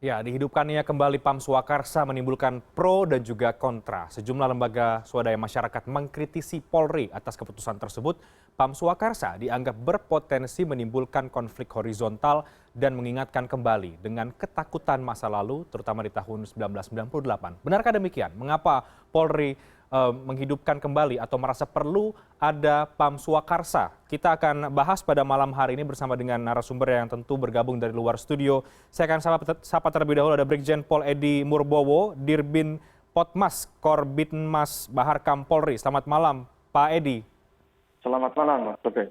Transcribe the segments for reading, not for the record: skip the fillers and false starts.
Ya, dihidupkannya kembali PAM Swakarsa menimbulkan pro dan juga kontra. Sejumlah lembaga swadaya masyarakat mengkritisi Polri atas keputusan tersebut. PAM Swakarsa dianggap berpotensi menimbulkan konflik horizontal dan mengingatkan kembali dengan ketakutan masa lalu, terutama di tahun 1998. Benarkah demikian? Mengapa Polri menghidupkan kembali atau merasa perlu ada PAM Swakarsa? Kita akan bahas pada malam hari ini bersama dengan narasumber yang tentu bergabung dari luar studio. Saya akan sapa terlebih dahulu ada Brigjen Pol Edi Murbowo, Dirbin Potmas, Korbitmas Baharkam Polri. Selamat malam, Pak Edi. Selamat malam, Mas Teguh.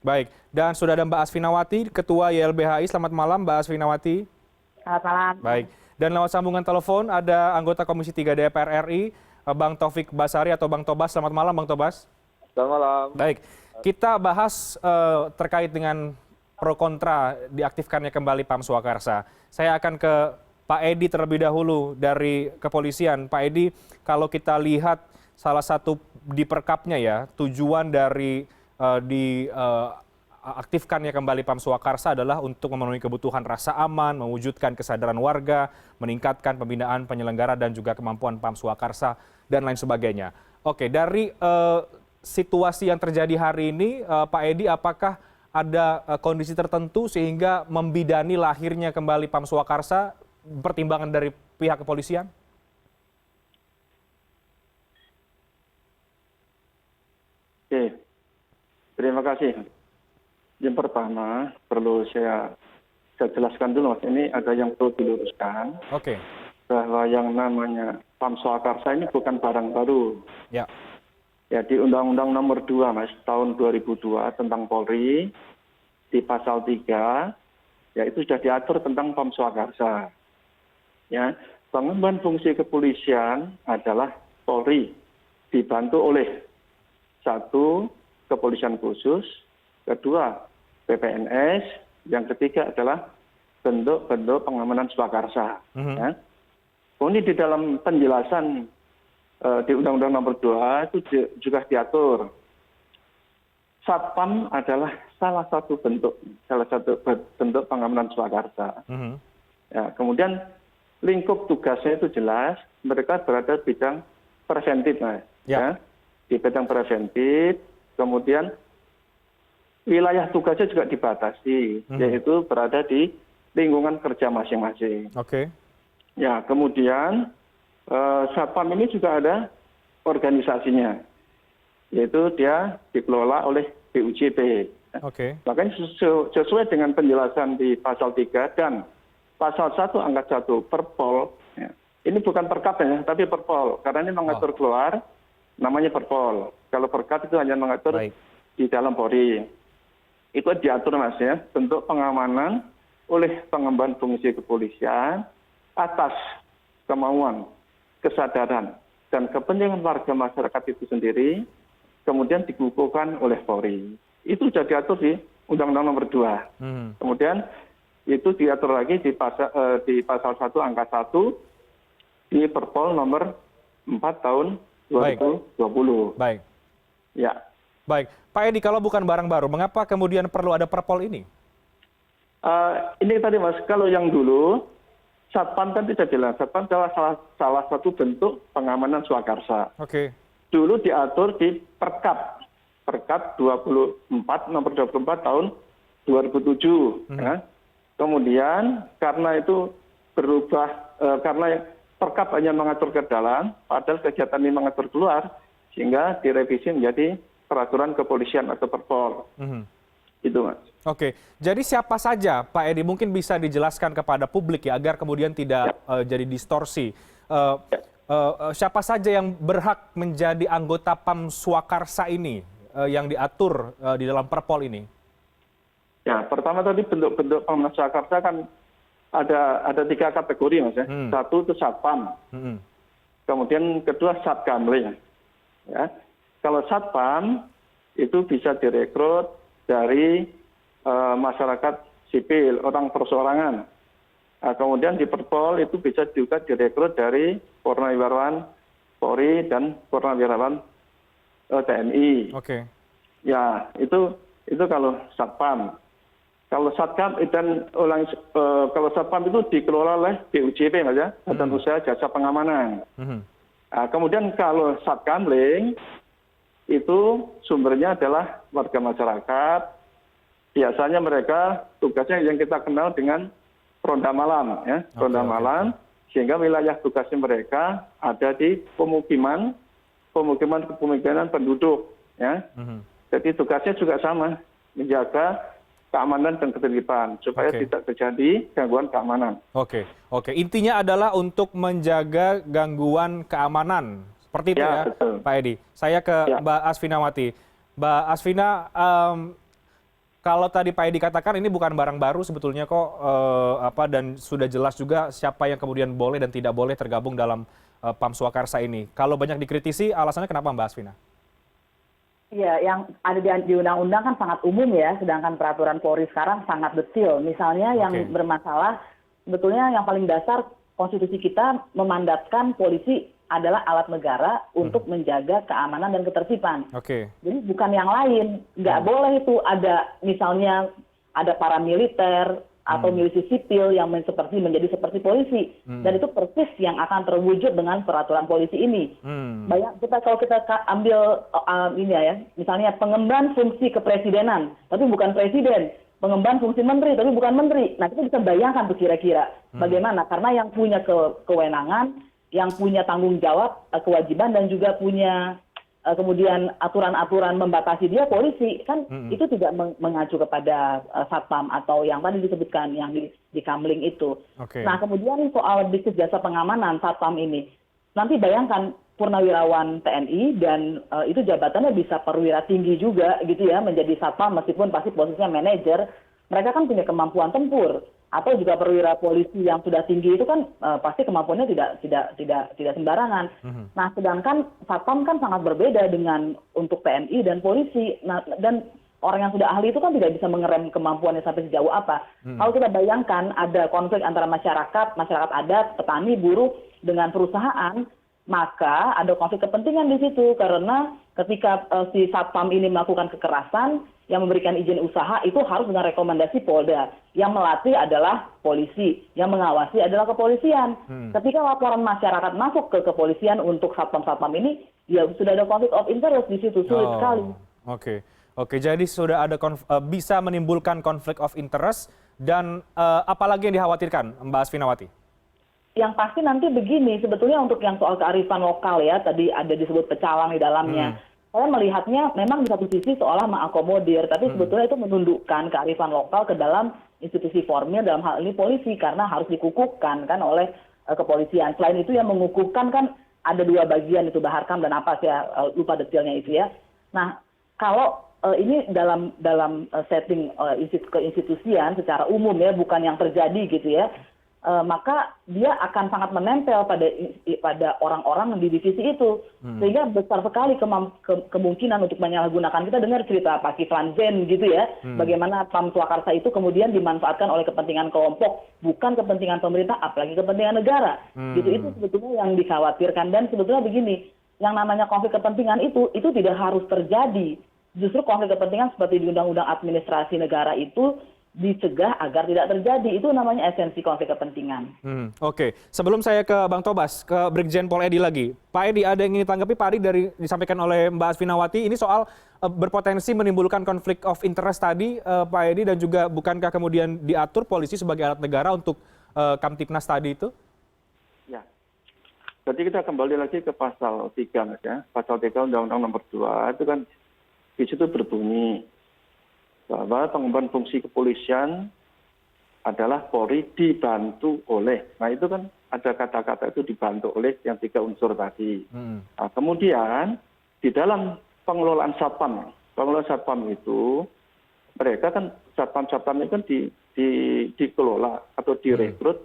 Baik, dan sudah ada Mbak Asfinawati, Ketua YLBHI. Selamat malam, Mbak Asfinawati. Selamat malam. Baik, dan lewat sambungan telepon ada anggota Komisi 3 DPR RI, Bang Taufik Basari atau Bang Tobas. Selamat malam, Bang Tobas. Selamat malam. Baik, kita bahas terkait dengan pro kontra diaktifkannya kembali PAM Swakarsa. Saya akan ke Pak Edi terlebih dahulu dari kepolisian. Pak Edi, kalau kita lihat salah satu di perkapnya ya, tujuan dari aktifkannya kembali PAM Swakarsa adalah untuk memenuhi kebutuhan rasa aman, mewujudkan kesadaran warga, meningkatkan pembinaan penyelenggara dan juga kemampuan PAM Swakarsa dan lain sebagainya. Oke, dari situasi yang terjadi hari ini, Pak Edi, apakah ada kondisi tertentu sehingga membidani lahirnya kembali PAM Swakarsa, pertimbangan dari pihak kepolisian? Oke, terima kasih. Yang pertama, perlu saya jelaskan dulu, Mas. Ini ada yang perlu diluruskan. Oke. Bahwa yang namanya PAM Swakarsa ini bukan barang baru. Ya. Ya, di Undang-Undang Nomor 2, Mas, tahun 2002 tentang Polri, di pasal 3, ya itu sudah diatur tentang PAM Swakarsa. Ya, pengemban fungsi kepolisian adalah Polri, dibantu oleh satu, kepolisian khusus, kedua, PPNS, yang ketiga adalah bentuk-bentuk pengamanan Swakarsa. Ya. Kemudian di dalam penjelasan di Undang-Undang Nomor 2 itu juga diatur Satpam adalah salah satu bentuk pengamanan Swakarsa. Ya, kemudian lingkup tugasnya itu jelas, mereka berada di bidang preventif, Mas. Ya. Di bidang preventif, kemudian wilayah tugasnya juga dibatasi, yaitu berada di lingkungan kerja masing-masing. Oke. Ya, kemudian Satpam ini juga ada organisasinya, yaitu dia dikelola oleh BUJP. Oke. Makanya sesuai dengan penjelasan di pasal 3 dan pasal 1 angka 1 Perpol, ya, ini bukan perkap ya, tapi Perpol, karena ini mengatur keluar, namanya Perpol. Kalau perkap itu hanya mengatur di dalam Polri. Itu diatur, Mas, ya, bentuk pengamanan oleh pengemban fungsi kepolisian atas kemauan, kesadaran, dan kepentingan warga masyarakat itu sendiri, kemudian dikukuhkan oleh Polri. Itu sudah diatur di Undang-Undang Nomor 2. Kemudian itu diatur lagi di pasal 1 angka 1 di Perpol Nomor 4 tahun 2020. Baik. Ya. Baik. Pak Edi, kalau bukan barang baru, mengapa kemudian perlu ada Perpol ini? Ini tadi, Mas, kalau yang dulu, Satpam kan tidak bilang, Satpam adalah salah satu bentuk pengamanan Swakarsa. Oke. Dulu diatur di Perkap 24, nomor 24 tahun 2007. Ya. Kemudian karena itu berubah, karena Perkap hanya mengatur ke dalam, padahal kegiatan ini mengatur keluar, sehingga direvisi menjadi peraturan kepolisian atau Perpol. Itu, Mas. Oke, jadi siapa saja, Pak Edi, mungkin bisa dijelaskan kepada publik ya, agar kemudian tidak jadi distorsi. Siapa saja yang berhak menjadi anggota PAM Swakarsa ini yang diatur di dalam Perpol ini? Ya, pertama tadi bentuk-bentuk pengamanan Swakarsa kan ada 3 kategori, Mas, ya. Satu itu Satpam. Kemudian kedua Satkamling. Ya. Kalau Satpam itu bisa direkrut dari masyarakat sipil, orang perseorangan. Kemudian di Perpol itu bisa juga direkrut dari purnawirawan Polri dan purnawirawan TNI. Oke. Ya, itu kalau Satpam. Kalau Satpam dan kalau Satpam itu dikelola oleh BUJP, Mas ya, Badan Usaha Jasa Pengamanan. Nah, kemudian kalau Satkamling itu sumbernya adalah warga masyarakat. Biasanya mereka tugasnya yang kita kenal dengan ronda malam, ya, ronda malam, sehingga wilayah tugasnya mereka ada di pemukiman penduduk, ya. Jadi tugasnya juga sama, menjaga keamanan dan ketertiban supaya tidak terjadi gangguan keamanan. Oke. Intinya adalah untuk menjaga gangguan keamanan. Seperti itu ya, betul. Pak Edi. Saya ke Mbak Asfinawati. Mbak Asvina, kalau tadi Pak Edi katakan ini bukan barang baru sebetulnya kok, dan sudah jelas juga siapa yang kemudian boleh dan tidak boleh tergabung dalam PAM Swakarsa ini. Kalau banyak dikritisi, alasannya kenapa Mbak Asvina? Iya, yang ada di undang-undang kan sangat umum ya, sedangkan peraturan Polri sekarang sangat detail. Misalnya yang bermasalah, sebetulnya yang paling dasar konstitusi kita memandatkan polisi adalah alat negara untuk menjaga keamanan dan ketertiban. Jadi bukan yang lain, nggak boleh itu ada misalnya ada paramiliter atau milisi sipil yang menjadi seperti polisi, dan itu persis yang akan terwujud dengan peraturan polisi ini. Kalau kita ambil ini ya, misalnya pengemban fungsi kepresidenan, tapi bukan presiden, pengemban fungsi menteri, tapi bukan menteri. Nah, kita bisa bayangkan tuh kira-kira bagaimana, karena yang punya kewenangan, yang punya tanggung jawab, kewajiban, dan juga punya kemudian aturan-aturan membatasi dia polisi, kan itu tidak mengacu kepada Satpam atau yang tadi disebutkan yang di Kamling itu. Nah, kemudian soal bisnis jasa pengamanan Satpam ini, nanti bayangkan purnawirawan TNI dan itu jabatannya bisa perwira tinggi juga gitu ya, menjadi Satpam meskipun pasti posisinya manajer, mereka kan punya kemampuan tempur. Atau juga perwira polisi yang sudah tinggi itu kan pasti kemampuannya tidak sembarangan. Nah, sedangkan Satpam kan sangat berbeda dengan untuk TNI dan polisi. Nah, dan orang yang sudah ahli itu kan tidak bisa mengerem kemampuannya sampai sejauh apa. Kalau kita bayangkan ada konflik antara masyarakat adat, petani, buruh dengan perusahaan, maka ada konflik kepentingan di situ karena ketika si Satpam ini melakukan kekerasan, yang memberikan izin usaha itu harus dengan rekomendasi Polda. Yang melatih adalah polisi, yang mengawasi adalah kepolisian. Ketika laporan masyarakat masuk ke kepolisian untuk Satpam-Satpam ini, ya sudah ada konflik of interest di situ, sulit sekali. Oke, jadi sudah ada bisa menimbulkan konflik of interest dan apalagi yang dikhawatirkan, Mbak Asfinawati? Yang pasti nanti begini, sebetulnya untuk yang soal kearifan lokal ya, tadi ada disebut pecalang di dalamnya. Saya melihatnya memang di satu sisi seolah mengakomodir, tapi sebetulnya itu menundukkan kearifan lokal ke dalam institusi formil, dalam hal ini polisi, karena harus dikukuhkan kan oleh kepolisian. Selain itu yang mengukuhkan kan ada dua bagian itu, Baharkam dan apa, saya lupa detailnya itu ya. Nah, kalau ini dalam setting keinstitusian secara umum ya, bukan yang terjadi gitu ya, maka dia akan sangat menempel pada orang-orang di divisi itu, sehingga besar sekali kemungkinan untuk menyalahgunakan. Kita dengar cerita Pak Kiflan Zen gitu ya, bagaimana PAM Swakarsa itu kemudian dimanfaatkan oleh kepentingan kelompok, bukan kepentingan pemerintah, apalagi kepentingan negara. Gitu, itu sebetulnya yang dikhawatirkan. Dan sebetulnya begini, yang namanya konflik kepentingan itu tidak harus terjadi. Justru konflik kepentingan seperti di Undang-Undang Administrasi Negara itu dicegah agar tidak terjadi. Itu namanya esensi konflik kepentingan. Oke. Sebelum saya ke Bang Tobas, ke Brigjen Pol Edi lagi. Pak Edi, ada yang ingin ditanggapi Pak Edi dari disampaikan oleh Mbak Asfinawati ini soal berpotensi menimbulkan konflik of interest tadi, Pak Edi, dan juga bukankah kemudian diatur polisi sebagai alat negara untuk Kamtipnas tadi itu? Ya. Jadi kita kembali lagi ke pasal 3, Mas ya. Pasal 3 Undang-Undang Nomor 2 itu kan di situ berbunyi bahwa pengemban fungsi kepolisian adalah Polri dibantu oleh. Nah, itu kan ada kata-kata itu dibantu oleh yang 3 unsur tadi. Nah, kemudian di dalam pengelolaan Satpam itu mereka kan Satpam itu kan dikelola atau direkrut,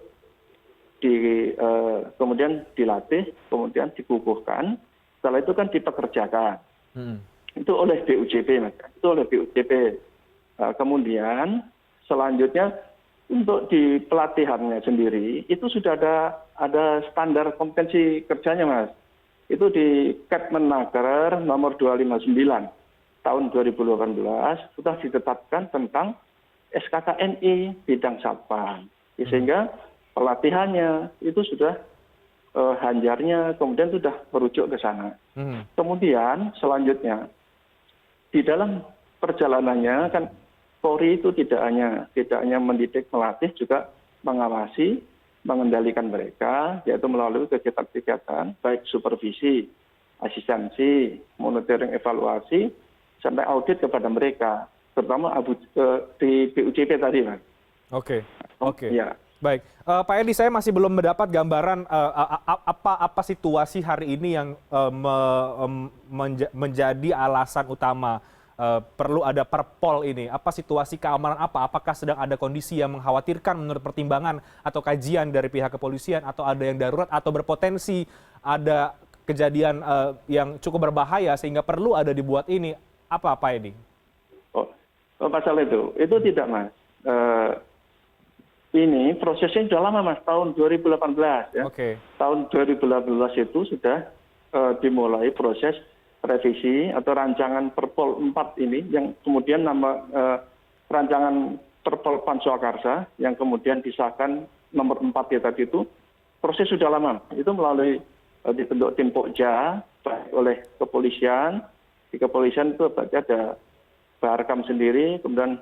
kemudian dilatih, kemudian dikukuhkan, setelah itu kan dipekerjakan. Itu oleh BUJP, Mas. Itu oleh BUJP. Kemudian selanjutnya untuk di pelatihannya sendiri itu sudah ada standar kompetensi kerjanya, Mas. Itu di Kepmenaker nomor 259 tahun 2018 sudah ditetapkan tentang SKKNI bidang Satpam. Sehingga pelatihannya itu sudah hanjarnya kemudian sudah merujuk ke sana. Kemudian selanjutnya di dalam perjalanannya kan Polri itu tidak hanya mendidik, melatih, juga mengawasi, mengendalikan mereka, yaitu melalui kegiatan-kegiatan baik supervisi, asistensi, monitoring, evaluasi, sampai audit kepada mereka, terutama di BUJP tadi, Mas. Oke. Ya. Baik, Pak Edi, saya masih belum mendapat gambaran apa situasi hari ini yang menjadi alasan utama perlu ada perpol ini. Apa situasi keamanan apa? Apakah sedang ada kondisi yang mengkhawatirkan menurut pertimbangan atau kajian dari pihak kepolisian, atau ada yang darurat atau berpotensi ada kejadian yang cukup berbahaya sehingga perlu ada dibuat ini? Apa Pak Edi? Pasal itu tidak, Mas. Ini prosesnya sudah lama, Mas, tahun 2018 ya. Tahun 2018 itu sudah dimulai proses revisi atau rancangan Perpol 4 ini, yang kemudian nama rancangan Perpol Panswakarsa yang kemudian disahkan nomor 4 ya tadi itu, proses sudah lama. Itu melalui dibentuk tim Pokja oleh kepolisian. Di kepolisian itu berarti ada Barkam sendiri, kemudian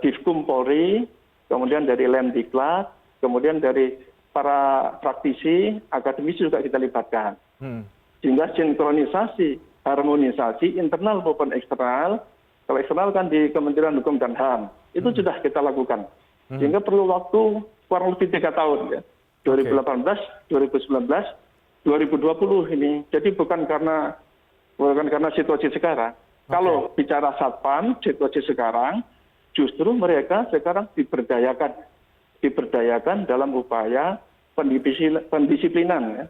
Divkum Polri, kemudian dari Lemdiklat, kemudian dari para praktisi, akademisi juga kita libatkan. Sehingga sinkronisasi, harmonisasi internal maupun eksternal, kalau eksternal kan di Kementerian Hukum dan HAM, itu sudah kita lakukan. Sehingga perlu waktu kurang lebih 3 tahun ya. 2018, 2019, 2020 ini. Jadi bukan karena situasi sekarang. Kalau bicara Satpam, situasi sekarang, justru mereka sekarang diberdayakan dalam upaya pendisiplinan ya,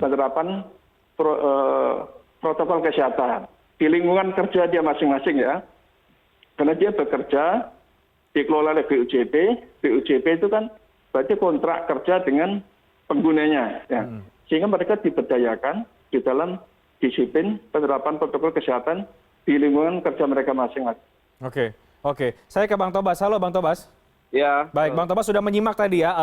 penerapan protokol kesehatan di lingkungan kerja dia masing-masing ya, karena dia bekerja dikelola oleh BUJP. BUJP itu kan berarti kontrak kerja dengan penggunanya ya. Sehingga mereka diberdayakan di dalam disiplin penerapan protokol kesehatan di lingkungan kerja mereka masing-masing. Oke. Saya ke Bang Tobas. Halo Bang Tobas. Ya. Baik, Bang Tobas sudah menyimak tadi ya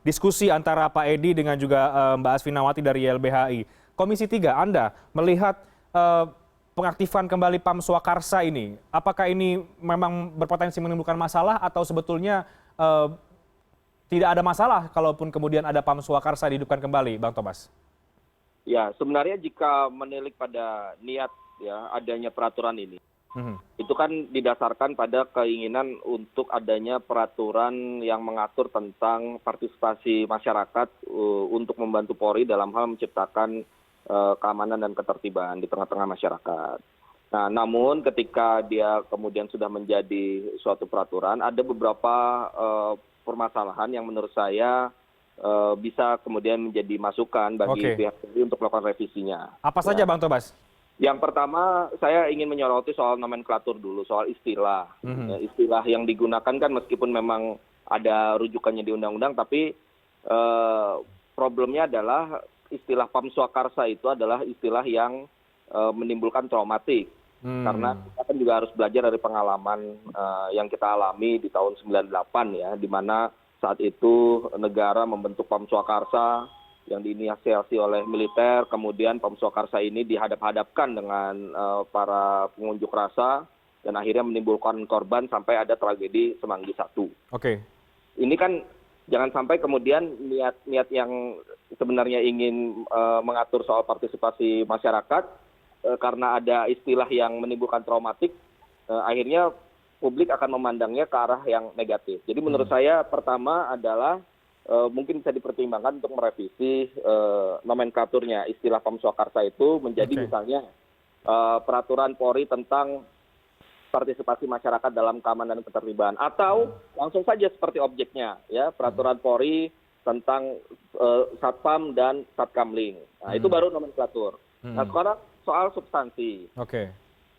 diskusi antara Pak Edi dengan juga Mbak Asfinawati dari YLBHI. Komisi 3, Anda melihat pengaktifan kembali PAM Swakarsa ini, apakah ini memang berpotensi menimbulkan masalah atau sebetulnya tidak ada masalah kalaupun kemudian ada PAM Swakarsa dihidupkan kembali, Bang Tobas? Ya, sebenarnya jika menilik pada niat ya adanya peraturan ini, itu kan didasarkan pada keinginan untuk adanya peraturan yang mengatur tentang partisipasi masyarakat untuk membantu Polri dalam hal menciptakan keamanan dan ketertiban di tengah-tengah masyarakat. Nah, namun ketika dia kemudian sudah menjadi suatu peraturan, ada beberapa permasalahan yang menurut saya bisa kemudian menjadi masukan bagi pihak Polri untuk melakukan revisinya. Apa saja, Bang Tobas? Yang pertama, saya ingin menyoroti soal nomenklatur dulu, soal istilah. Istilah yang digunakan kan meskipun memang ada rujukannya di undang-undang, tapi problemnya adalah istilah PAM Swakarsa itu adalah istilah yang menimbulkan traumatik. Karena kita kan juga harus belajar dari pengalaman yang kita alami di tahun 98 ya, di mana saat itu negara membentuk PAM Swakarsa yang diinisiasi oleh militer, kemudian PAM Swakarsa ini dihadap-hadapkan dengan para pengunjuk rasa dan akhirnya menimbulkan korban sampai ada tragedi Semanggi I. Ini kan jangan sampai kemudian niat yang sebenarnya ingin mengatur soal partisipasi masyarakat karena ada istilah yang menimbulkan traumatik, akhirnya publik akan memandangnya ke arah yang negatif. Jadi menurut saya pertama adalah mungkin bisa dipertimbangkan untuk merevisi nomenklaturnya istilah PAM Swakarsa itu menjadi misalnya peraturan Polri tentang partisipasi masyarakat dalam keamanan dan ketertiban, atau langsung saja seperti objeknya ya, peraturan Polri tentang Satpam dan Satkamling. Nah, itu baru nomenklatur. Nah, sekarang soal substansi.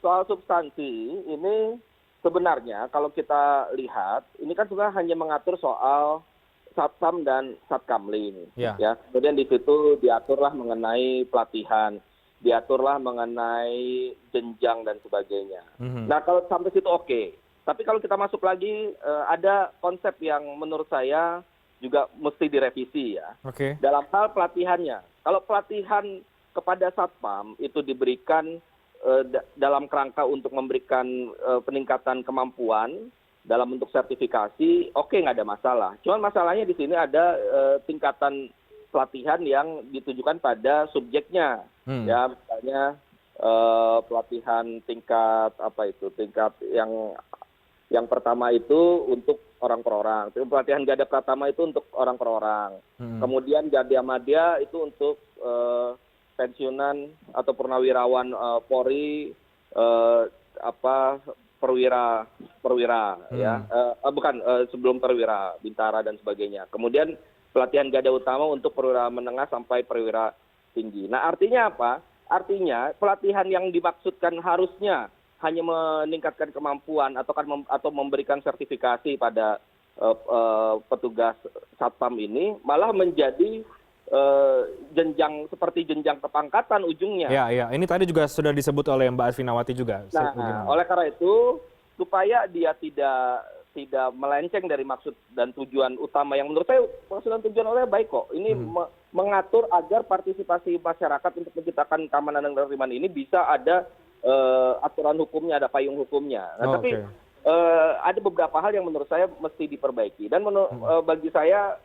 Soal substansi ini sebenarnya kalau kita lihat ini kan sebenarnya hanya mengatur soal Satpam dan Satkamling. Ya. Kemudian di situ diaturlah mengenai pelatihan, diaturlah mengenai jenjang dan sebagainya. Nah, kalau sampai situ oke. Tapi kalau kita masuk lagi, ada konsep yang menurut saya juga mesti direvisi ya. Oke. Dalam hal pelatihannya. Kalau pelatihan kepada Satpam itu diberikan dalam kerangka untuk memberikan peningkatan kemampuan dalam bentuk sertifikasi, oke, nggak ada masalah. Cuman masalahnya di sini ada tingkatan pelatihan yang ditujukan pada subjeknya. Ya, misalnya pelatihan tingkat tingkat yang pertama itu untuk orang per orang. Pelatihan Gada Pratama itu untuk orang per orang. Kemudian Gada Madya itu untuk pensiunan atau purnawirawan Polri, perwira ya, sebelum perwira Bintara dan sebagainya. Kemudian pelatihan Gada Utama untuk perwira menengah sampai perwira tinggi. Nah, artinya apa? Artinya pelatihan yang dimaksudkan harusnya hanya meningkatkan kemampuan atau memberikan sertifikasi pada petugas Satpam ini malah menjadi jenjang seperti jenjang kepangkatan ujungnya. Ya. Ini tadi juga sudah disebut oleh Mbak Asfinawati juga. Nah, oleh karena itu supaya dia tidak melenceng dari maksud dan tujuan utama yang menurut saya maksud dan tujuan oleh baik kok. Ini mengatur agar partisipasi masyarakat untuk menciptakan keamanan dan ketertiban ini bisa ada aturan hukumnya, ada payung hukumnya. Nah, tapi ada beberapa hal yang menurut saya mesti diperbaiki dan bagi saya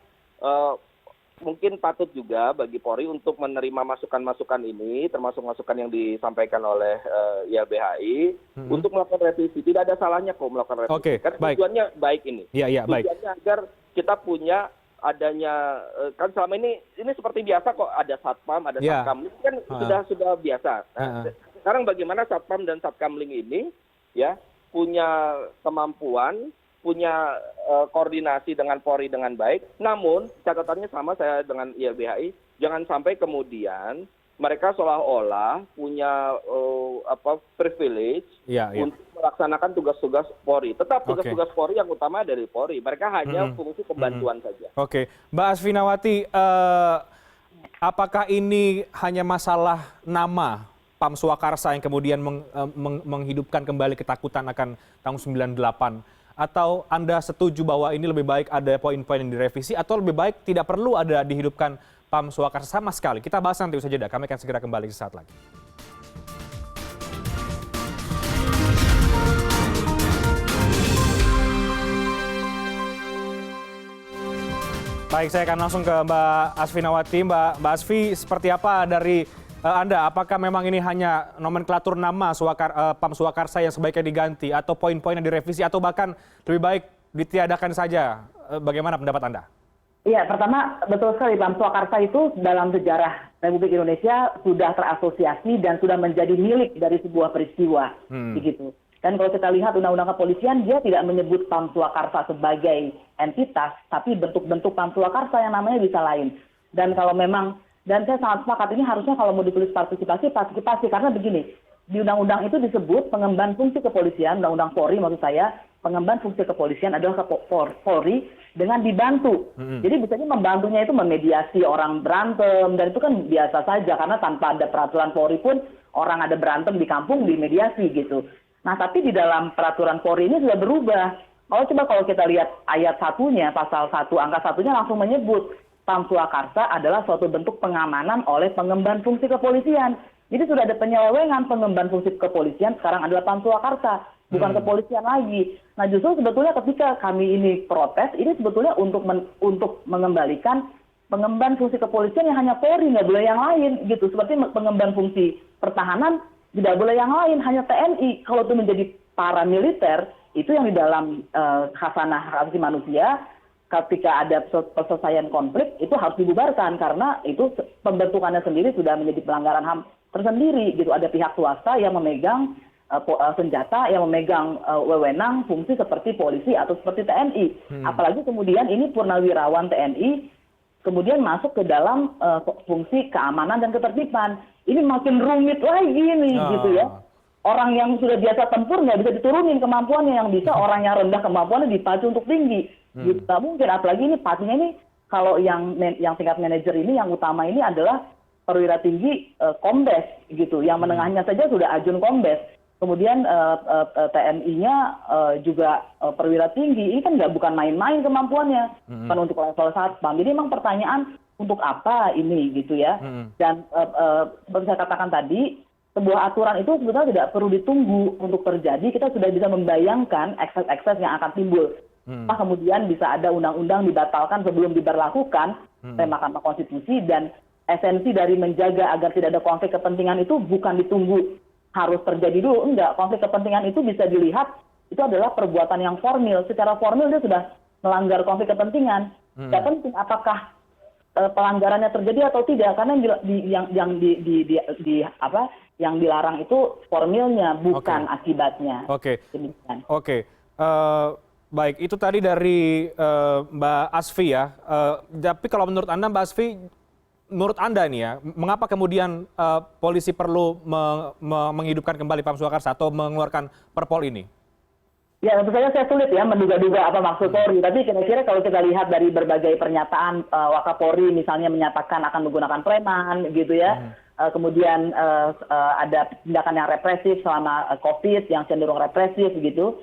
mungkin patut juga bagi Polri untuk menerima masukan-masukan ini, termasuk masukan yang disampaikan oleh YLBHI, untuk melakukan revisi. Tidak ada salahnya kok melakukan revisi. Karena tujuannya baik ini. Tujuannya agar kita punya adanya, kan selama ini seperti biasa kok, ada Satpam, ada Satkamling, kan sudah biasa. Nah, sekarang bagaimana Satpam dan Satkamling ini ya punya kemampuan, punya koordinasi dengan Polri dengan baik. Namun catatannya sama saya dengan YLBHI, jangan sampai kemudian mereka seolah-olah punya privilege untuk melaksanakan tugas-tugas Polri. Tetap tugas-tugas Polri yang utama dari Polri. Mereka hanya fungsi pembantuan saja. Oke, Mbak Asfinawati, apakah ini hanya masalah nama Pam Swakarsa yang kemudian menghidupkan kembali ketakutan akan tahun 98? Atau Anda setuju bahwa ini lebih baik ada poin-poin yang direvisi atau lebih baik tidak perlu ada dihidupkan Pam Swakarsa sama sekali? Kita bahas nanti usai jeda. Kami akan segera kembali sesaat lagi. Baik, saya akan langsung ke Mbak Asfinawati. Mbak Asfi, seperti apa dari Anda, apakah memang ini hanya nomenklatur nama Pam Swakarsa yang sebaiknya diganti atau poin-poin yang direvisi atau bahkan lebih baik ditiadakan saja? Bagaimana pendapat Anda? Iya, pertama betul sekali Pam Swakarsa itu dalam sejarah Republik Indonesia sudah terasosiasi dan sudah menjadi milik dari sebuah peristiwa, begitu. Dan kalau kita lihat Undang-Undang Kepolisian, dia tidak menyebut Pam Swakarsa sebagai entitas, tapi bentuk-bentuk Pam Swakarsa yang namanya bisa lain. Dan kalau memang dan saya sangat sepakat ini harusnya kalau mau ditulis partisipasi karena begini, di undang-undang itu disebut pengemban fungsi kepolisian, undang-undang Polri maksud saya, pengemban fungsi kepolisian adalah Polri dengan dibantu. Jadi biasanya membantunya itu memediasi orang berantem dan itu kan biasa saja karena tanpa ada peraturan Polri pun orang ada berantem di kampung dimediasi gitu. Nah, tapi di dalam peraturan Polri ini sudah berubah. Kalau kita lihat ayat 1-nya, pasal 1 angka 1-nya langsung menyebut Pam Swakarsa adalah suatu bentuk pengamanan oleh pengemban fungsi kepolisian. Jadi sudah ada penyelewengan pengemban fungsi kepolisian, sekarang adalah Pam Swakarsa, bukan kepolisian lagi. Nah justru sebetulnya ketika kami ini protes, ini sebetulnya untuk mengembalikan pengemban fungsi kepolisian yang hanya Polri, nggak boleh yang lain gitu. Seperti pengemban fungsi pertahanan, tidak boleh yang lain, hanya TNI. Kalau itu menjadi paramiliter, itu yang di dalam khasanah hak asasi manusia, ketika ada perselesaian konflik itu harus dibubarkan karena itu pembentukannya sendiri sudah menjadi pelanggaran HAM tersendiri gitu. Ada pihak swasta yang memegang senjata, yang memegang wewenang fungsi seperti polisi atau seperti TNI. Apalagi kemudian ini purnawirawan TNI kemudian masuk ke dalam fungsi keamanan dan ketertiban. Ini makin rumit lagi nih gitu ya. Orang yang sudah biasa tempur nggak bisa diturunin kemampuannya, yang bisa orang yang rendah kemampuannya dipacu untuk tinggi. Gitu. Nggak mungkin, apalagi ini pastinya ini kalau yang tingkat manajer ini yang utama ini adalah perwira tinggi kombes gitu, yang menengahnya saja sudah ajun kombes. kemudian TNI-nya juga perwira tinggi. Ini kan bukan main-main kemampuannya, bukan untuk level satpam. Jadi memang pertanyaan untuk apa ini gitu ya. Dan seperti saya katakan tadi, sebuah aturan itu sebetulnya tidak perlu ditunggu untuk terjadi. Kita sudah bisa membayangkan ekses-ekses yang akan timbul. Kemudian bisa ada undang-undang dibatalkan sebelum diberlakukan oleh Mahkamah Konstitusi, dan esensi dari menjaga agar tidak ada konflik kepentingan itu bukan ditunggu harus terjadi dulu. Enggak, konflik kepentingan itu bisa dilihat itu adalah perbuatan yang formil. Secara formil dia sudah melanggar konflik kepentingan. Tidak penting apakah pelanggarannya terjadi atau tidak, karena yang dilarang itu formilnya, bukan akibatnya. Oke. Baik, itu tadi dari Mbak Asfi ya. Tapi kalau menurut Anda, Mbak Asfi, menurut Anda ini ya, mengapa kemudian polisi perlu menghidupkan kembali Pam Swakarsa atau mengeluarkan Perpol ini? Ya, tentu saja saya sulit ya menduga-duga apa maksud Polri. Tapi kira-kira kalau kita lihat dari berbagai pernyataan Wakapolri misalnya menyatakan akan menggunakan preman gitu ya. Kemudian ada tindakan yang represif selama COVID, yang cenderung represif gitu.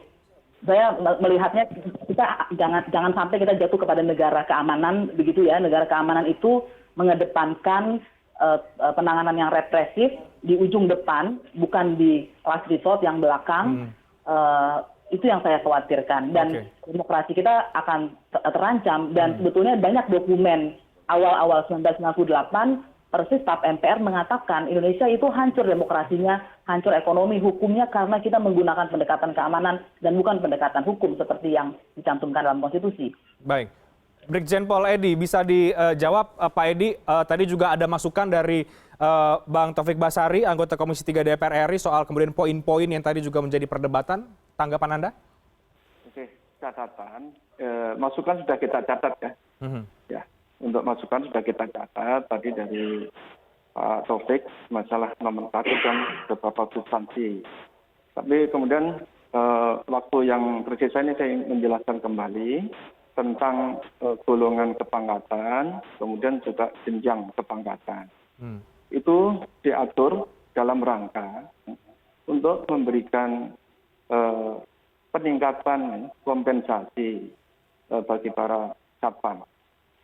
Saya melihatnya kita jangan sampai kita jatuh kepada negara keamanan begitu ya. Negara keamanan itu mengedepankan penanganan yang represif di ujung depan, bukan di last resort yang belakang. Itu yang saya khawatirkan, dan demokrasi kita akan terancam. Dan sebetulnya banyak dokumen awal-awal 1998 persis staf MPR mengatakan Indonesia itu hancur demokrasinya, hancur ekonomi, hukumnya, karena kita menggunakan pendekatan keamanan dan bukan pendekatan hukum seperti yang dicantumkan dalam konstitusi. Baik, Brigjen Pol Edi, bisa dijawab Pak Edi, tadi juga ada masukan dari Bang Taufik Basari, anggota Komisi 3 DPR RI, soal kemudian poin-poin yang tadi juga menjadi perdebatan. Tanggapan Anda? Oke, catatan. Masukan sudah kita catat ya. Ya, untuk masukan sudah kita catat tadi dari Pak Taufik, masalah nomenklatur dan beberapa substansi. Tapi kemudian waktu yang tersisa ini saya ingin menjelaskan kembali tentang golongan kepangkatan, kemudian juga jenjang kepangkatan. Itu diatur dalam rangka untuk memberikan peningkatan kompensasi bagi para satpam.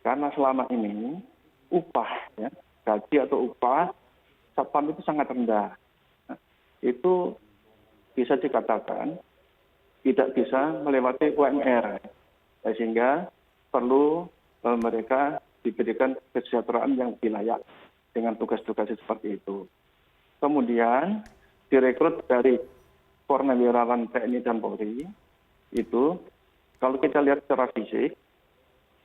Karena selama ini upah, ya, gaji atau upah satpam itu sangat rendah. Itu bisa dikatakan tidak bisa melewati UMR, sehingga perlu mereka diberikan kesejahteraan yang lebih layak dengan tugas-tugas seperti itu. Kemudian direkrut dari purnawirawan TNI dan Polri itu, kalau kita lihat secara fisik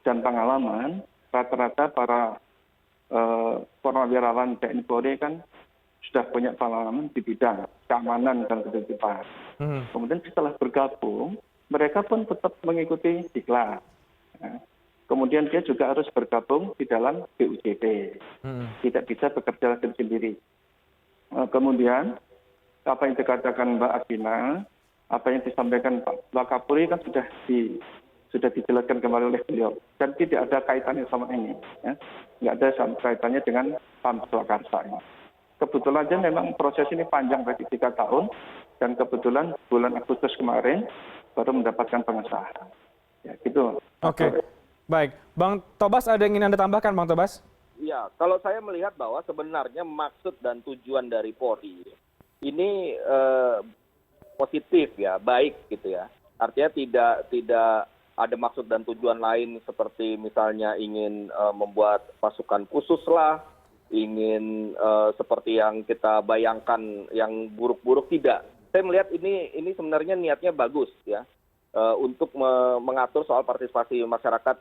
dan pengalaman, rata-rata para purnawirawan TNI Polri kan sudah punya pengalaman di bidang keamanan dan ketertiban. Kemudian setelah bergabung, mereka pun tetap mengikuti diklat. Kemudian dia juga harus bergabung di dalam BUJP. Tidak bisa bekerja sendiri. Kemudian apa yang dikatakan Mbak Adina, apa yang disampaikan Pak Wakapolri kan sudah dijelaskan kembali oleh beliau, dan tidak ada kaitannya sama ini, ya. Nggak ada kaitannya dengan Pam Swakarsa. Kebetulan aja memang proses ini panjang berarti 3 tahun, dan kebetulan bulan Agustus kemarin baru mendapatkan pengesahan. Ya, gitu. Oke, baik. Bang Tobas, ada yang ingin Anda tambahkan, Bang Tobas? Ya, kalau saya melihat bahwa sebenarnya maksud dan tujuan dari Polri ini positif ya, baik gitu ya. Artinya tidak ada maksud dan tujuan lain seperti misalnya ingin membuat pasukan khusus lah, ingin seperti yang kita bayangkan yang buruk-buruk, tidak. Saya melihat ini sebenarnya niatnya bagus ya, untuk mengatur soal partisipasi masyarakat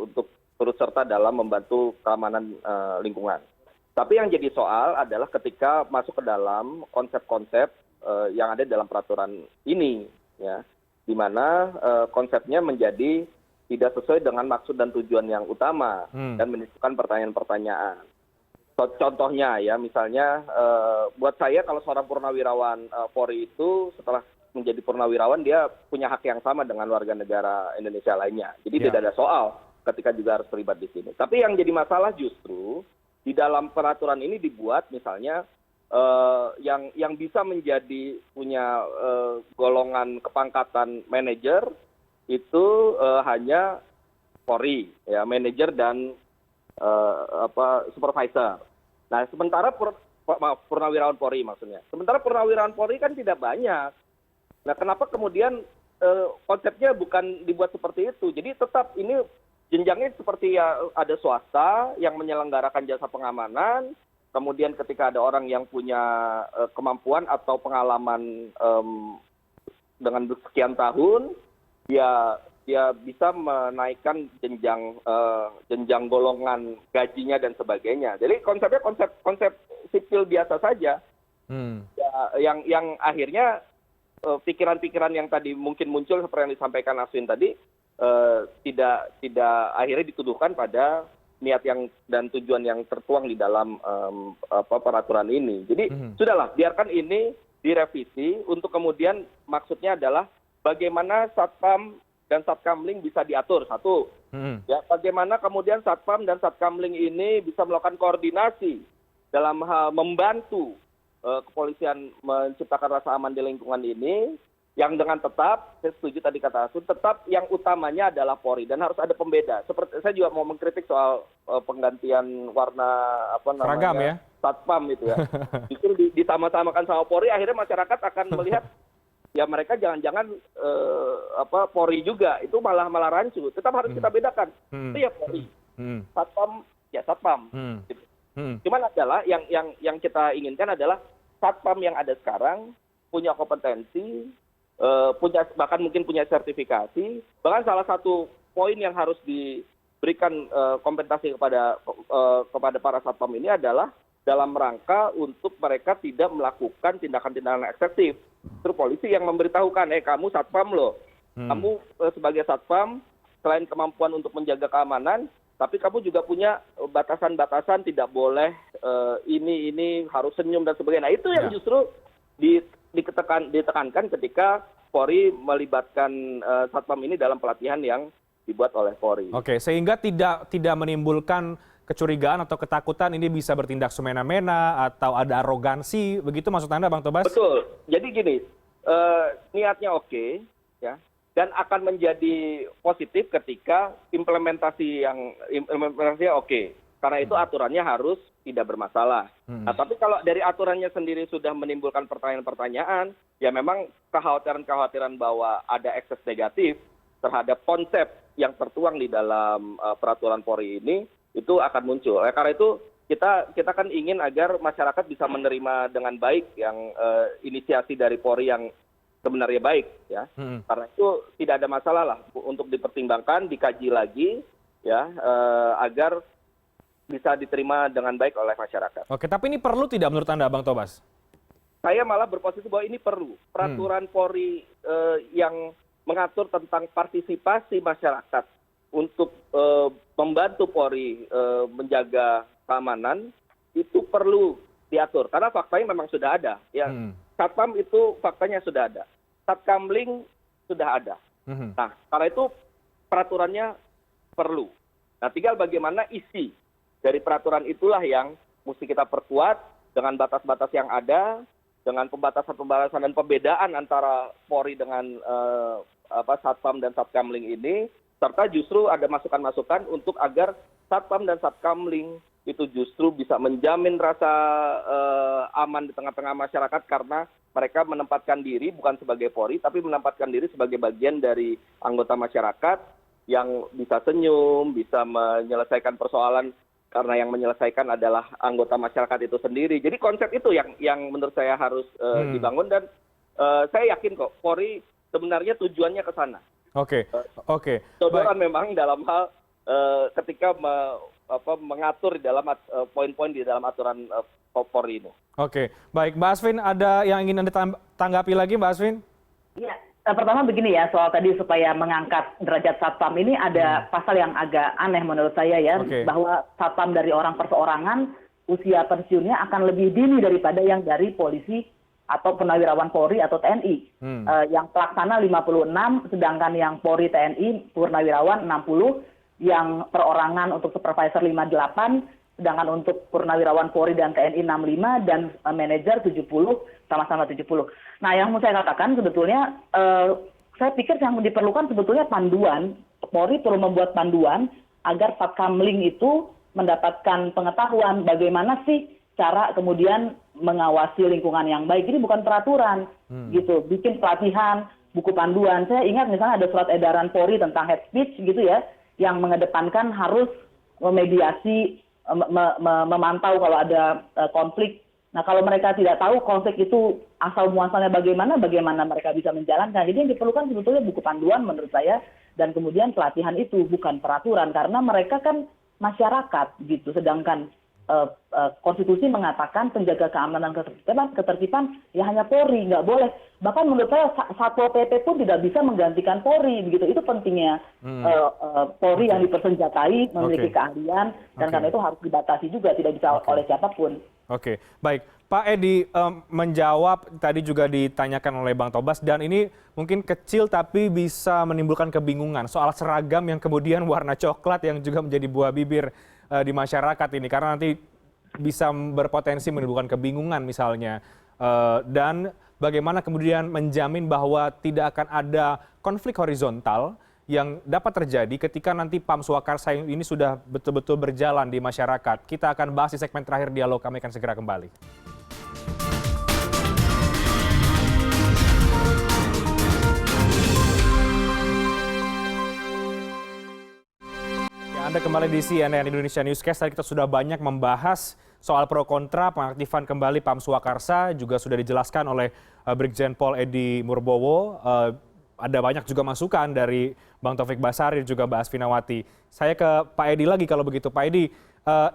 untuk turut serta dalam membantu keamanan lingkungan. Tapi yang jadi soal adalah ketika masuk ke dalam konsep-konsep yang ada dalam peraturan ini, ya, di mana konsepnya menjadi tidak sesuai dengan maksud dan tujuan yang utama dan menimbulkan pertanyaan-pertanyaan. Contohnya ya, misalnya buat saya kalau seorang purnawirawan Polri itu setelah menjadi purnawirawan dia punya hak yang sama dengan warga negara Indonesia lainnya. Jadi tidak ada soal ketika juga harus terlibat di sini. Tapi yang jadi masalah justru di dalam peraturan ini dibuat misalnya yang bisa menjadi punya golongan kepangkatan manajer itu hanya Polri, ya, manajer dan supervisor. Nah, sementara purnawirawan Polri maksudnya. Sementara purnawirawan Polri kan tidak banyak. Nah, kenapa kemudian konsepnya bukan dibuat seperti itu? Jadi tetap ini jenjangnya seperti ya ada swasta yang menyelenggarakan jasa pengamanan, kemudian ketika ada orang yang punya kemampuan atau pengalaman dengan sekian tahun, dia bisa menaikkan jenjang golongan gajinya dan sebagainya. Jadi konsepnya konsep sipil biasa saja. Ya, yang akhirnya pikiran-pikiran yang tadi mungkin muncul seperti yang disampaikan Aswin tadi tidak akhirnya dituduhkan pada niat yang dan tujuan yang tertuang di dalam peraturan ini. Jadi sudahlah, biarkan ini direvisi untuk kemudian maksudnya adalah bagaimana Satpam dan Satkamling bisa diatur, satu. Ya, bagaimana kemudian Satpam dan Satkamling ini bisa melakukan koordinasi dalam hal membantu kepolisian menciptakan rasa aman di lingkungan ini, yang dengan tetap, saya setuju tadi kata Asun, tetap yang utamanya adalah Polri dan harus ada pembeda. Seperti saya juga mau mengkritik soal penggantian warna seragam ya, Satpam itu ya. Justru ditama-tamakan sama Polri, akhirnya masyarakat akan melihat ya mereka jangan-jangan Polri juga, itu malah rancu. Tetap harus kita bedakan. Itu ya Polri. Satpam ya Satpam. Cuman adalah yang kita inginkan adalah Satpam yang ada sekarang punya kompetensi, bahkan mungkin punya sertifikasi. Bahkan salah satu poin yang harus diberikan kompensasi kepada para Satpam ini adalah dalam rangka untuk mereka tidak melakukan tindakan-tindakan eksesif. Terus polisi yang memberitahukan, kamu Satpam loh, kamu sebagai Satpam selain kemampuan untuk menjaga keamanan, tapi kamu juga punya batasan-batasan, tidak boleh ini harus senyum dan sebagainya. Nah, itu yang justru ditekankan ketika Polri melibatkan Satpam ini dalam pelatihan yang dibuat oleh Polri. Oke, sehingga tidak menimbulkan kecurigaan atau ketakutan ini bisa bertindak semena-mena atau ada arogansi, begitu maksud Anda, Bang Tobas? Betul. Jadi gini, niatnya oke, ya. Dan akan menjadi positif ketika implementasinya oke. Karena itu aturannya harus tidak bermasalah. Nah, tapi kalau dari aturannya sendiri sudah menimbulkan pertanyaan-pertanyaan, ya memang kekhawatiran-kekhawatiran bahwa ada ekses negatif terhadap konsep yang tertuang di dalam peraturan Polri ini, itu akan muncul. Karena itu kita kan ingin agar masyarakat bisa menerima dengan baik yang inisiasi dari Polri yang sebenarnya baik, ya. Karena itu tidak ada masalah lah untuk dipertimbangkan, dikaji lagi, ya, agar bisa diterima dengan baik oleh masyarakat. Oke, tapi ini perlu tidak menurut Anda, Bang Tobas? Saya malah berposisi bahwa ini perlu. Peraturan Polri yang mengatur tentang partisipasi masyarakat untuk membantu Polri menjaga keamanan itu perlu diatur. Karena faktanya memang sudah ada, ya. Satpam itu faktanya sudah ada. Satkamling sudah ada. Nah, karena itu peraturannya perlu. Nah, tinggal bagaimana isi dari peraturan itulah yang mesti kita perkuat dengan batas-batas yang ada, dengan pembatasan-pembatasan dan pembedaan antara Polri dengan Satpam dan Satkamling ini, serta justru ada masukan-masukan untuk agar Satpam dan Satkamling itu justru bisa menjamin rasa aman di tengah-tengah masyarakat karena mereka menempatkan diri bukan sebagai Polri, tapi menempatkan diri sebagai bagian dari anggota masyarakat yang bisa senyum, bisa menyelesaikan persoalan karena yang menyelesaikan adalah anggota masyarakat itu sendiri. Jadi konsep itu yang menurut saya harus dibangun dan saya yakin kok Polri sebenarnya tujuannya ke sana. Oke. Codoran memang dalam hal ketika mengatur di dalam poin-poin di dalam aturan Polri ini. Oke, baik. Mbak Asvin, ada yang ingin Anda tanggapi lagi, Mbak Asvin? Iya, pertama begini ya, soal tadi supaya mengangkat derajat Satpam ini ada pasal yang agak aneh menurut saya ya, bahwa Satpam dari orang perseorangan, usia pensiunnya akan lebih dini daripada yang dari polisi atau purnawirawan Polri atau TNI. Yang pelaksana 56, sedangkan yang Polri TNI purnawirawan 60, yang perorangan untuk supervisor 58, sedangkan untuk purnawirawan Polri dan TNI 65 dan manajer 70, sama-sama 70. Nah, yang mau saya katakan sebetulnya, saya pikir yang diperlukan sebetulnya panduan. Polri perlu membuat panduan agar Satkamling itu mendapatkan pengetahuan bagaimana sih cara kemudian mengawasi lingkungan yang baik. Ini bukan peraturan, gitu. Bikin pelatihan, buku panduan. Saya ingat misalnya ada surat edaran Polri tentang hate speech, gitu ya, yang mengedepankan harus memediasi, memantau kalau ada konflik. Nah, kalau mereka tidak tahu konflik itu asal muasalnya bagaimana mereka bisa menjalankan. Jadi yang diperlukan sebetulnya buku panduan menurut saya, dan kemudian pelatihan itu, bukan peraturan, karena mereka kan masyarakat, gitu. Sedangkan konstitusi mengatakan penjaga keamanan ketertiban ya hanya Polri, nggak boleh. Bahkan menurut saya Satpol PP pun tidak bisa menggantikan Polri, begitu. Itu pentingnya Polri yang dipersenjatai, memiliki keahlian, dan karena itu harus dibatasi juga, tidak bisa oleh siapapun. Oke, baik. Pak Edi, menjawab tadi juga ditanyakan oleh Bang Tobas, dan ini mungkin kecil tapi bisa menimbulkan kebingungan soal seragam yang kemudian warna coklat yang juga menjadi buah bibir di masyarakat ini, karena nanti bisa berpotensi menimbulkan kebingungan misalnya. Dan bagaimana kemudian menjamin bahwa tidak akan ada konflik horizontal yang dapat terjadi ketika nanti PAM Swakarsa ini sudah betul-betul berjalan di masyarakat. Kita akan bahas di segmen terakhir dialog, kami akan segera kembali. Anda kembali di CNN Indonesia Newscast. Tadi kita sudah banyak membahas soal pro kontra pengaktifan kembali PAM Swakarsa, juga sudah dijelaskan oleh Brigjen Pol Edi Murbowo. Ada banyak juga masukan dari Bang Taufik Basari dan juga Mbak Asfinawati. Saya ke Pak Edi lagi kalau begitu. Pak Edi,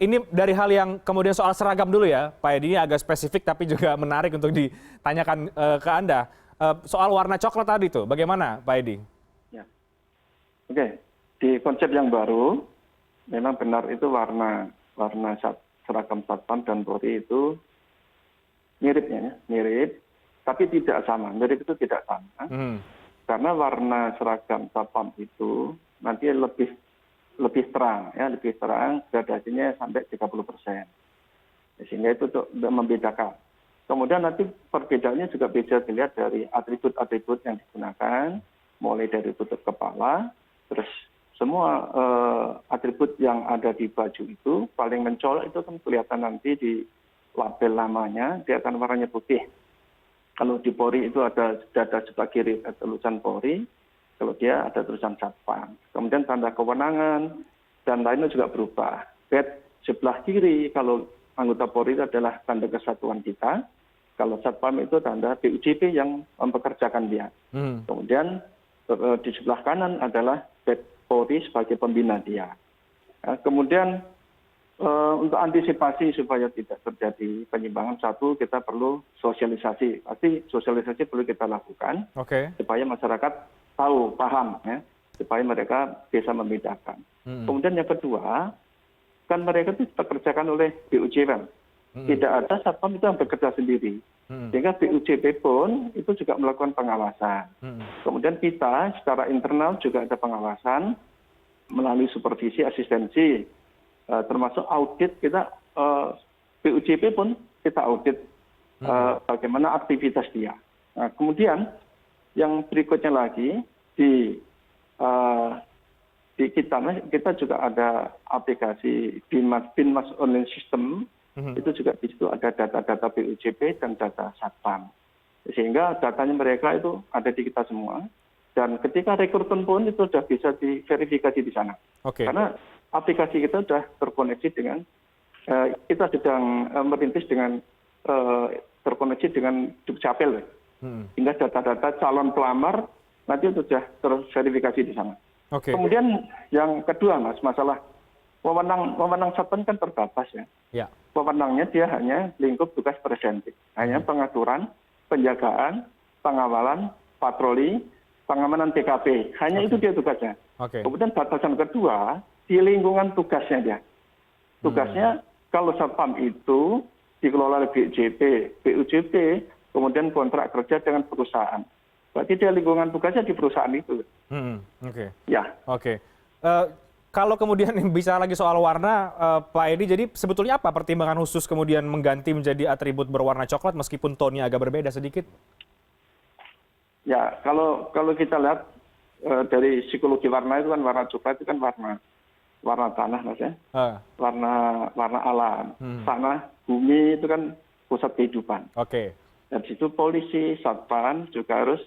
ini dari hal yang kemudian soal seragam dulu ya. Pak Edi, ini agak spesifik tapi juga menarik untuk ditanyakan ke Anda. Soal warna coklat tadi tuh, bagaimana Pak Edi? Ya. Oke, di konsep yang baru, memang benar itu warna seragam Satpam dan Polri itu miripnya, mirip, tapi tidak sama. Mirip itu tidak sama. Karena warna seragam Satpam itu nanti lebih terang, ya, lebih terang, gradasinya sampai 30%. Sehingga itu untuk membedakan. Kemudian nanti perbedaannya juga bisa dilihat dari atribut-atribut yang digunakan, mulai dari tutup kepala, terus semua atribut yang ada di baju itu paling mencolok itu kan kelihatan nanti di label namanya, dia akan warnanya putih. Kalau di Polri itu ada sebelah kiri ada tulisan Polri, kalau dia ada tulisan Satpam. Kemudian tanda kewenangan dan lainnya juga berubah. Badge sebelah kiri kalau anggota Polri itu adalah tanda kesatuan kita, kalau Satpam itu tanda BUJP yang mempekerjakan dia. Kemudian di sebelah kanan adalah badge Polri sebagai pembina dia. Kemudian untuk antisipasi supaya tidak terjadi penyimpangan, satu kita perlu sosialisasi. Pasti sosialisasi perlu kita lakukan supaya masyarakat tahu, paham, ya, supaya mereka bisa membedakan. Kemudian yang kedua, kan mereka itu dipekerjakan oleh BUJP. Tidak ada Satpam itu yang bekerja sendiri. Sehingga BUJP pun itu juga melakukan pengawasan. Kemudian kita secara internal juga ada pengawasan melalui supervisi, asistensi, termasuk audit kita, BUJP pun kita audit bagaimana aktivitas dia. Nah, kemudian yang berikutnya lagi di kita juga ada aplikasi Binmas Online System, itu juga di situ ada data-data BUJP dan data Satpam. Sehingga datanya mereka itu ada di kita semua. Dan ketika rekrutmen pun itu sudah bisa diverifikasi di sana. Karena aplikasi kita sudah terkoneksi dengan, kita sedang merintis dengan terkoneksi dengan Dukcapil. Sehingga data-data calon pelamar nanti sudah terverifikasi di sana. Kemudian yang kedua, Mas, masalah wewenang Satpam kan terbatas, ya. Wewenangnya dia hanya lingkup tugas preventif. Hanya pengaturan, penjagaan, pengawalan, patroli, pengamanan TKP. Hanya itu dia tugasnya. Kemudian batasan kedua, di lingkungan tugasnya dia. Tugasnya kalau Satpam itu dikelola oleh BUJP, kemudian kontrak kerja dengan perusahaan. Berarti dia lingkungan tugasnya di perusahaan itu. kalau kemudian bisa lagi soal warna, Pak Edi, jadi sebetulnya apa pertimbangan khusus kemudian mengganti menjadi atribut berwarna coklat meskipun tone-nya agak berbeda sedikit? Ya, kalau kita lihat dari psikologi warna itu kan warna coklat itu kan warna tanah Mas ya. Warna alam. Tanah, bumi itu kan pusat kehidupan. Oke. Dan situ polisi, satpam juga harus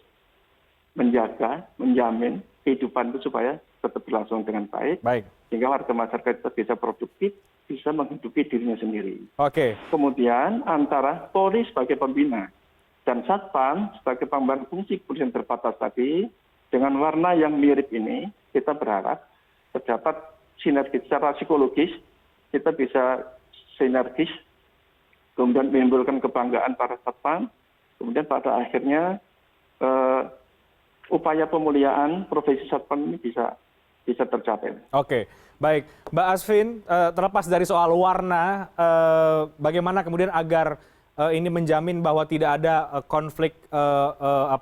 menjamin kehidupan itu supaya tetap berlangsung dengan baik. Sehingga warga masyarakat itu bisa produktif, bisa menghidupi dirinya sendiri. Oke. Kemudian antara Polri sebagai pembina dan satpam sebagai pengemban fungsi kepolisian terbatas tadi, dengan warna yang mirip ini, kita berharap terdapat sinergi secara psikologis, kita bisa sinergis, kemudian menimbulkan kebanggaan para satpam, kemudian pada akhirnya upaya pemuliaan profesi satpam ini bisa tercapai. Oke, baik. Mbak Asvin, terlepas dari soal warna, bagaimana kemudian agar ini menjamin bahwa tidak ada konflik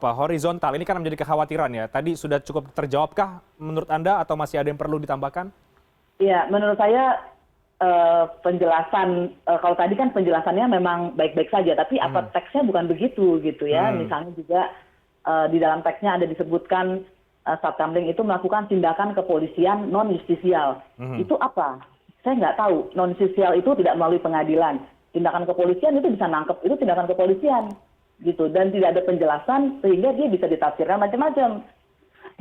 horizontal? Ini kan menjadi kekhawatiran ya. Tadi sudah cukup terjawabkah menurut Anda atau masih ada yang perlu ditambahkan? Ya, menurut saya penjelasan, kalau tadi kan penjelasannya memang baik-baik saja, tapi apa teksnya bukan begitu gitu ya. Misalnya juga di dalam teksnya ada disebutkan Satkamling itu melakukan tindakan kepolisian non-justisial. Itu apa? Saya nggak tahu. Non-justisial itu tidak melalui pengadilan. Tindakan kepolisian itu bisa nangkep, itu tindakan kepolisian gitu. Dan tidak ada penjelasan sehingga dia bisa ditafsirkan macam-macam.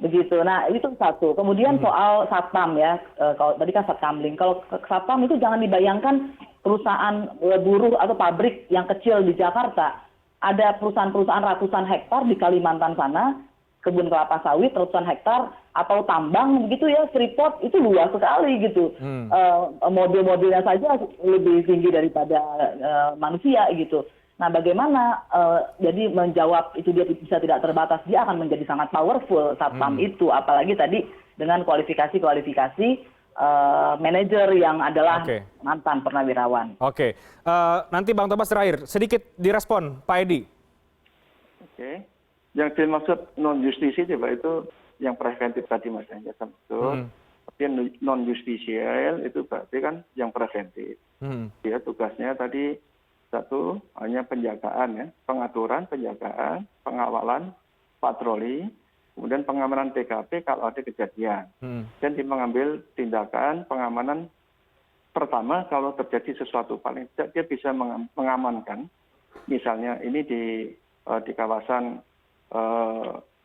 Begitu. Nah, itu satu. Kemudian soal satpam ya, kalau tadi kan Satkamling. Kalau satpam itu jangan dibayangkan perusahaan buruh atau pabrik yang kecil di Jakarta. Ada perusahaan-perusahaan ratusan hektar di Kalimantan sana, kebun kelapa sawit ratusan hektar, atau tambang begitu ya, Freeport itu luas sekali gitu. Mobil-mobilnya saja lebih tinggi daripada manusia gitu. Nah, bagaimana jadi menjawab itu dia bisa tidak terbatas, dia akan menjadi sangat powerful satpam itu, apalagi tadi dengan kualifikasi manajer yang adalah mantan purnawirawan. Oke, nanti Bang Tobas terakhir, sedikit direspon Pak Edi. Oke, yang dimaksud non justisi Pak itu yang preventif tadi Mas ya, betul. Tapi non justisial itu berarti kan yang preventif. Dia tugasnya tadi satu hanya penjagaan ya, pengaturan, penjagaan, pengawalan, patroli, kemudian pengamanan TKP kalau ada kejadian. Dan mengambil tindakan pengamanan pertama kalau terjadi sesuatu, paling tidak dia bisa mengamankan. Misalnya ini di kawasan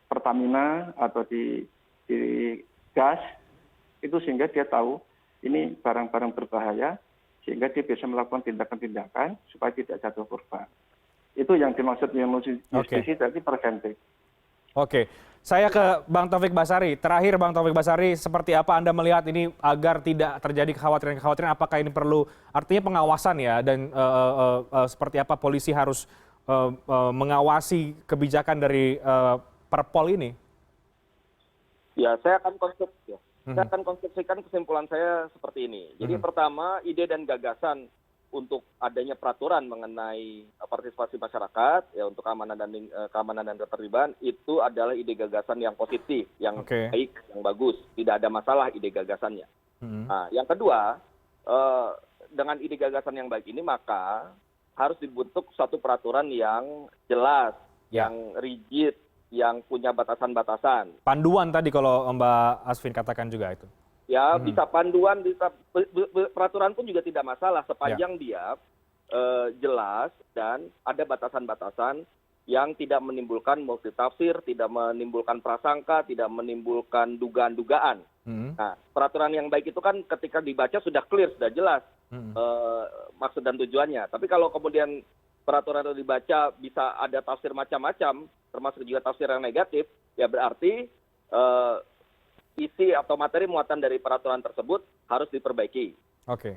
Pertamina atau di gas itu, sehingga dia tahu ini barang-barang berbahaya, sehingga dia bisa melakukan tindakan-tindakan supaya tidak jatuh korban. Itu yang dimaksud yang justisi tadi preventif. Oke, saya ke Bang Taufik Basari. Terakhir Bang Taufik Basari, seperti apa Anda melihat ini agar tidak terjadi kekhawatiran-kekhawatiran? Apakah ini perlu artinya pengawasan ya, dan seperti apa polisi harus mengawasi kebijakan dari Perpol ini? Ya, saya akan konstruksikan kesimpulan saya seperti ini. Jadi pertama, ide dan gagasan untuk adanya peraturan mengenai partisipasi masyarakat ya untuk keamanan dan ketertiban itu adalah ide gagasan yang positif, yang baik, yang bagus. Tidak ada masalah ide gagasannya. Nah, yang kedua, dengan ide gagasan yang baik ini maka harus dibentuk suatu peraturan yang jelas, yang rigid, yang punya batasan-batasan. Panduan tadi kalau Mbak Asvin katakan juga itu. Ya, bisa panduan, bisa peraturan pun juga tidak masalah sepanjang dia jelas dan ada batasan-batasan yang tidak menimbulkan multitafsir, tidak menimbulkan prasangka, tidak menimbulkan dugaan-dugaan. Nah, peraturan yang baik itu kan ketika dibaca sudah clear, sudah jelas maksud dan tujuannya. Tapi kalau kemudian peraturan itu dibaca bisa ada tafsir macam-macam, termasuk juga tafsir yang negatif, ya berarti isi atau materi muatan dari peraturan tersebut harus diperbaiki.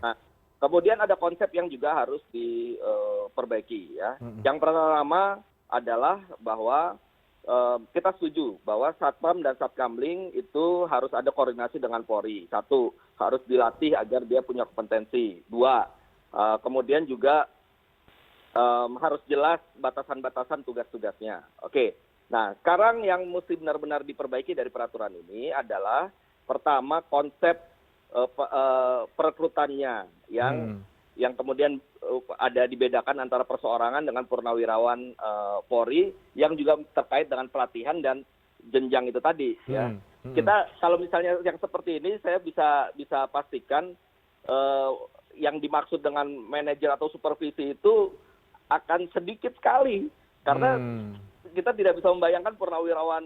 Nah, kemudian ada konsep yang juga harus diperbaiki ya. Yang pertama adalah bahwa kita setuju bahwa Satpam dan Satkamling itu harus ada koordinasi dengan Polri. Satu, harus dilatih agar dia punya kompetensi. Dua, kemudian juga harus jelas batasan-batasan tugas-tugasnya. Nah, sekarang yang mesti benar-benar diperbaiki dari peraturan ini adalah pertama konsep perekrutannya yang kemudian ada dibedakan antara perseorangan dengan purnawirawan Polri yang juga terkait dengan pelatihan dan jenjang itu tadi ya. Kita kalau misalnya yang seperti ini saya bisa pastikan yang dimaksud dengan manajer atau supervisi itu akan sedikit sekali karena kita tidak bisa membayangkan purnawirawan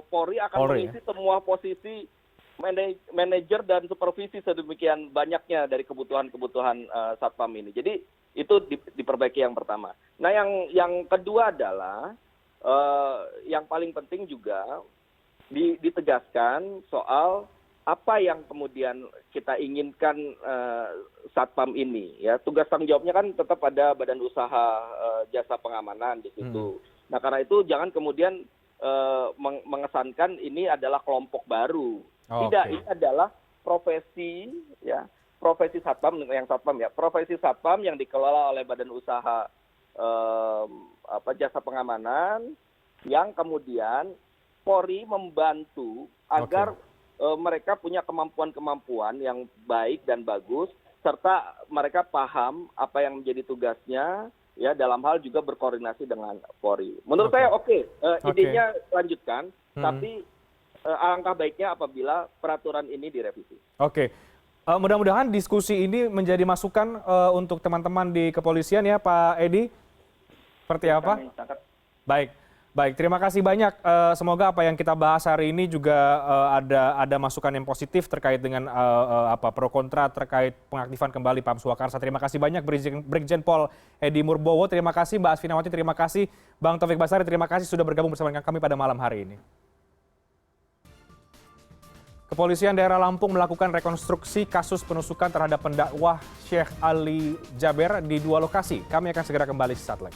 Polri akan mengisi semua posisi manajer dan supervisi sedemikian banyaknya dari kebutuhan-kebutuhan Satpam ini. Jadi itu diperbaiki yang pertama. Nah yang kedua adalah yang paling penting juga ditegaskan soal apa yang kemudian kita inginkan Satpam ini. Ya, tugas tanggung jawabnya kan tetap ada Badan Usaha Jasa Pengamanan di situ. Nah karena itu jangan kemudian mengesankan ini adalah kelompok baru. Tidak, ini adalah profesi ya, profesi Satpam profesi Satpam yang dikelola oleh Badan Usaha Jasa Pengamanan yang kemudian Polri membantu agar mereka punya kemampuan-kemampuan yang baik dan bagus serta mereka paham apa yang menjadi tugasnya ya dalam hal juga berkoordinasi dengan Polri. Menurut saya idenya lanjutkan, tapi alangkah baiknya apabila peraturan ini direvisi. Oke. Mudah-mudahan diskusi ini menjadi masukan untuk teman-teman di kepolisian ya Pak Edi. Seperti apa? Baik. Terima kasih banyak. Semoga apa yang kita bahas hari ini juga ada masukan yang positif terkait dengan pro kontra terkait pengaktifan kembali Pam Swakarsa. Terima kasih banyak Brigjen Pol Edi Murbowo. Terima kasih Mbak Asfinawati. Terima kasih Bang Taufik Basari. Terima kasih sudah bergabung bersama kami pada malam hari ini. Kepolisian daerah Lampung melakukan rekonstruksi kasus penusukan terhadap pendakwah Syekh Ali Jaber di 2 lokasi. Kami akan segera kembali sesaat lagi.